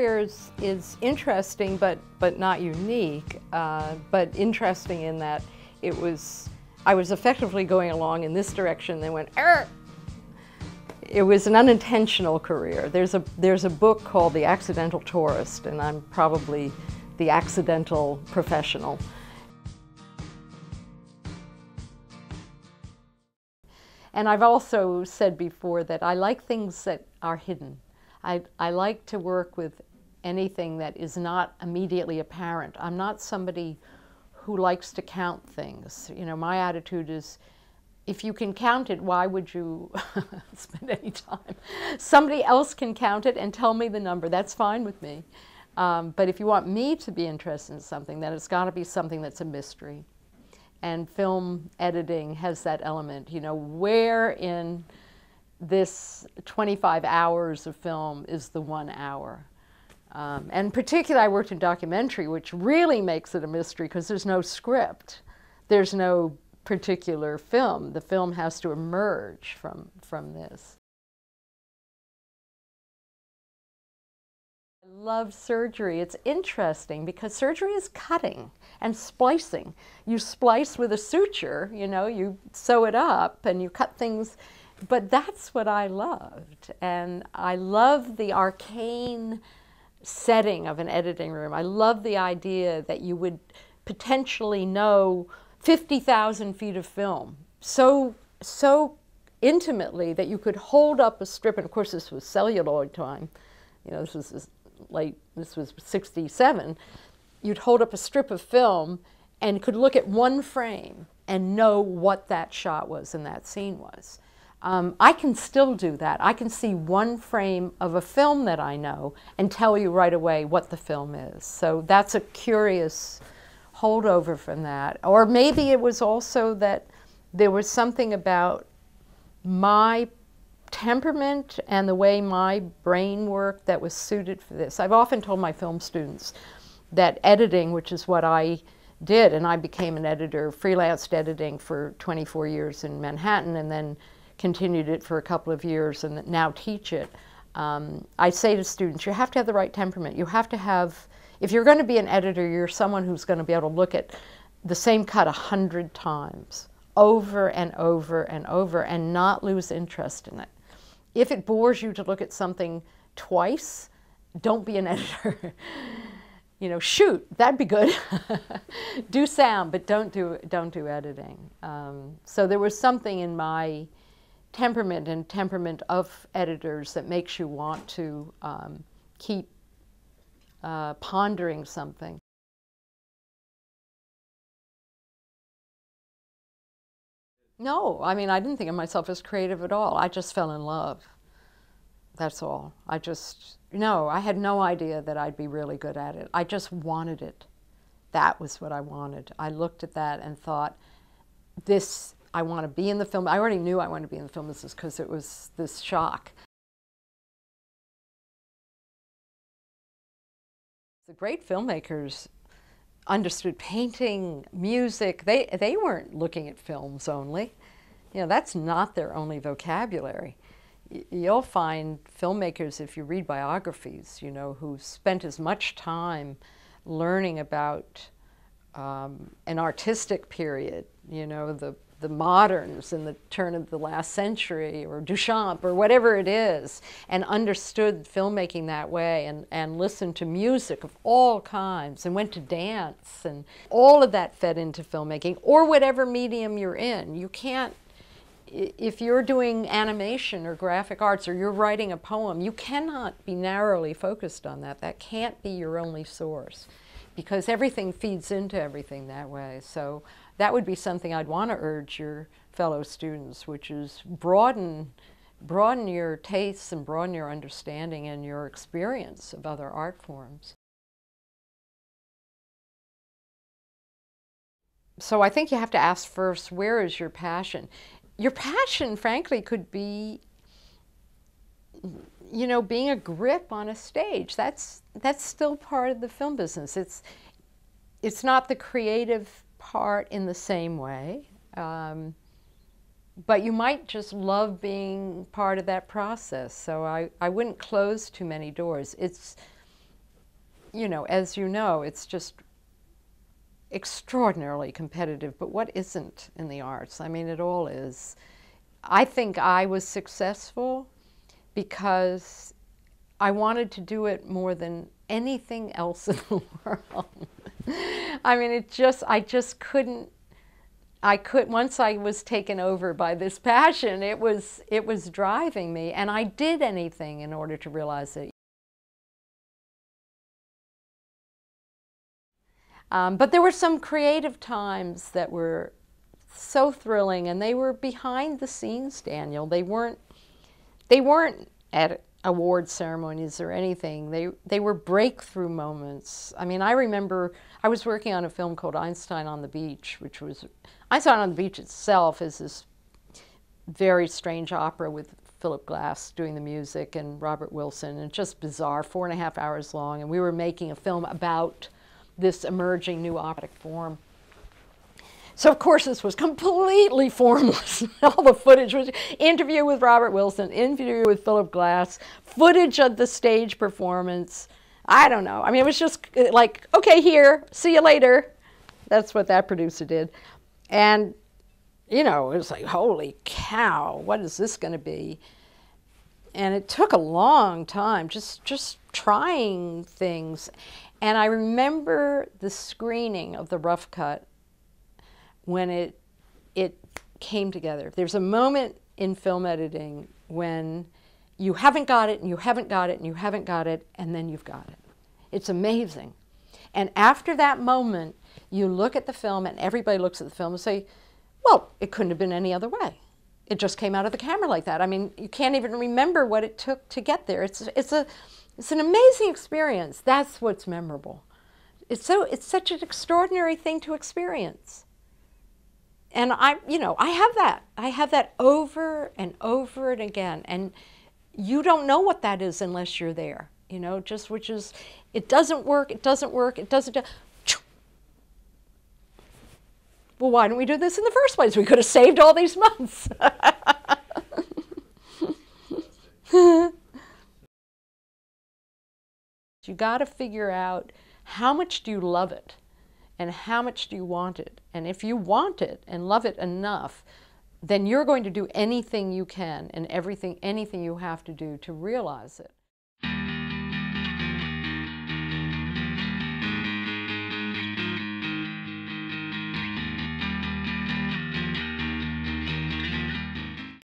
career is interesting, but not unique, but interesting in that I was effectively going along in this direction, then went, "Arr!" It was an unintentional career. There's a book called The Accidental Tourist, and I'm probably the accidental professional. And I've also said before that I like things that are hidden. I like to work with anything that is not immediately apparent. I'm not somebody who likes to count things. You know, my attitude is, if you can count it, why would you spend any time? Somebody else can count it and tell me the number. That's fine with me. But if you want me to be interested in something, then it's got to be something that's a mystery. And film editing has that element. You know, where in this 25 hours of film is the 1 hour? And particularly I worked in documentary, which really makes it a mystery because there's no script. There's no particular film. The film has to emerge from this. I love surgery. It's interesting because surgery is cutting and splicing. You splice with a suture, you know, you sew it up and you cut things, but that's what I loved. And I love the arcane setting of an editing room. I love the idea that you would potentially know 50,000 feet of film so intimately that you could hold up a strip, and of course this was celluloid time, you know, this was 67, you'd hold up a strip of film and could look at one frame and know what that shot was and that scene was. I can still do that. I can see one frame of a film that I know and tell you right away what the film is. So that's a curious holdover from that. Or maybe it was also that there was something about my temperament and the way my brain worked that was suited for this. I've often told my film students that editing, which is what I did, and I became an editor, freelanced editing for 24 years in Manhattan and then continued it for a couple of years and now teach it. I say to students, you have to have the right temperament. You have to have, if you're going to be an editor, you're someone who's going to be able to look at the same cut 100 times, over and over and over, and not lose interest in it. If it bores you to look at something twice, don't be an editor. You know, shoot, that'd be good. Do sound, but don't do editing. So there was something in my temperament and temperament of editors that makes you want to keep pondering something. No, I mean, I didn't think of myself as creative at all. I just fell in love. That's all. I had no idea that I'd be really good at it. I just wanted it. That was what I wanted. I looked at that and thought, I want to be in the film. I already knew I wanted to be in the film business because it was this shock. The great filmmakers understood painting, music. They weren't looking at films only. You know, that's not their only vocabulary. You'll find filmmakers, if you read biographies, you know, who spent as much time learning about an artistic period, you know, the moderns in the turn of the last century, or Duchamp, or whatever it is, and understood filmmaking that way, and listened to music of all kinds, and went to dance, and all of that fed into filmmaking, or whatever medium you're in. You can't, if you're doing animation or graphic arts, or you're writing a poem, you cannot be narrowly focused on that. That can't be your only source, because everything feeds into everything that way. So that would be something I'd want to urge your fellow students, which is broaden your tastes and broaden your understanding and your experience of other art forms. So I think you have to ask first, where is your passion? Your passion, frankly, could be, you know, being a grip on a stage. That's still part of the film business. It's not the creative part in the same way, but you might just love being part of that process. So I wouldn't close too many doors. you know, as you know, it's just extraordinarily competitive, but what isn't in the arts? I mean, it all is. I think I was successful because I wanted to do it more than anything else in the world. I mean, I just couldn't, once I was taken over by this passion, it was driving me, and I did anything in order to realize it. But there were some creative times that were so thrilling, and they were behind the scenes, Daniel. They weren't at award ceremonies or anything. They were breakthrough moments. I mean, I remember I was working on a film called EINSTEIN on the Beach, which was, EINSTEIN on the Beach itself is this very strange opera with Philip Glass doing the music and Robert Wilson, and just bizarre, 4.5 hours long, and we were making a film about this emerging new operatic form. So of course this was completely formless. All the footage was interview with Robert Wilson, interview with Philip Glass, footage of the stage performance. I don't know. I mean, it was just like, okay, here, see you later. That's what that producer did. And, you know, it was like, holy cow, what is this going to be? And it took a long time, just trying things. And I remember the screening of the rough cut when it came together. There's a moment in film editing when you haven't got it, and you haven't got it, and you haven't got it, and then you've got it. It's amazing. And after that moment, you look at the film, and everybody looks at the film and say, well, it couldn't have been any other way. It just came out of the camera like that. I mean, you can't even remember what it took to get there. It's an amazing experience. That's what's memorable. It's such an extraordinary thing to experience. And I have that over and over and again. And you don't know what that is unless you're there, you know, which is, it doesn't work, it doesn't work, it doesn't, well, why didn't we do this in the first place? We could have saved all these months. You got to figure out how much do you love it and how much do you want it. And if you want it and love it enough, then you're going to do anything you can and anything you have to do to realize it.